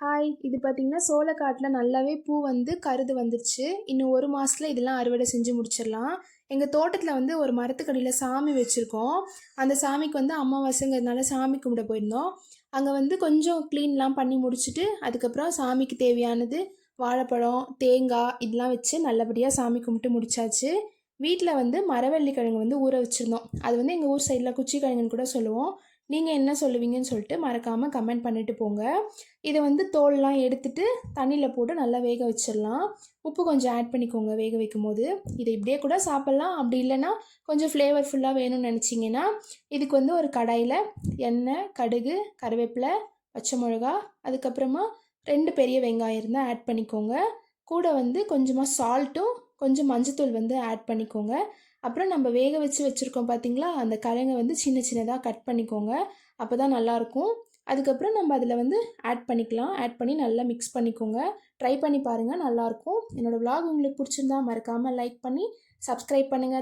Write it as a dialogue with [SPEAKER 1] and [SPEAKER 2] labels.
[SPEAKER 1] Hi! இது பார்த்தீங்கன்னா, சோளக்காட்டுல நல்லாவே பூ வந்து கருது வந்துருச்சு. இன்னும் 1 மாசத்துல இதெல்லாம் அறுவடை செஞ்சு முடிச்சிடலாம். எங்க தோட்டத்துல வந்து ஒரு மரத்துக்கடியில சாமி வச்சிருக்கோம். அந்த சாமிக்கு வந்து அமாவாசைங்கிறதுனால சாமி கும்பிட போயிருந்தோம். அங்க வந்து கொஞ்சம் கிளீன்லாம் பண்ணி முடிச்சுட்டு, அதுக்கப்புறம் சாமிக்கு தேவையானது வாழைப்பழம், தேங்காய் இதெல்லாம் வச்சு நல்லபடியா சாமி கும்பிட்டு முடிச்சாச்சு. வீட்ல வந்து மரவள்ளி கிழங்கு வந்து ஊற வச்சிருந்தோம். அது வந்து எங்க ஊர் சைடுல குச்சி கிழங்குன்னு கூட சொல்லுவோம். நீங்க என்ன சொல்லுவீங்கன்னு சொல்லிட்டு மறக்காம கமெண்ட் பண்ணிட்டு போங்க. இத வந்து தோல்லாம் எடுத்துட்டு தண்ணியில போட்டு நல்லா வேக வச்சிடலாம். உப்பு கொஞ்சம் ஆட் பண்ணிக்கோங்க வேக வைக்கும்போது. இத இப்படியே கூட சாப்பிட்லாம். அப்படி இல்லைன்னா கொஞ்சம் ஃப்ளேவர்ஃபுல்லா வேணும்னு நினச்சிங்கன்னா, இதுக்கு வந்து ஒரு கடாயில எண்ணெய், கடுகு, கருவேப்பிலை, பச்சை மிளகா, அதுக்கப்புறமா 2 பெரிய வெங்காயம் இருந்தால் ஆட் பண்ணிக்கோங்க. கூட வந்து கொஞ்சமாக சால்ட்டும், கொஞ்சம் மஞ்சத்தூள் வந்து ஆட் பண்ணிக்கோங்க. அப்புறம் நம்ம வேக வச்சு வச்சுருக்கோம் பார்த்தீங்களா, அந்த கிழங்க வந்து சின்ன சின்னதாக கட் பண்ணிக்கோங்க. அப்போ தான் நல்லாயிருக்கும். அதுக்கப்புறம் நம்ம அதில் வந்து ஆட் பண்ணிக்கலாம். ஆட் பண்ணி நல்லா மிக்ஸ் பண்ணிக்கோங்க. ட்ரை பண்ணி பாருங்கள், நல்லாயிருக்கும். என்னோடய விலாக் உங்களுக்கு பிடிச்சிருந்தா மறக்காமல் லைக் பண்ணி சப்ஸ்கிரைப் பண்ணுங்கள்.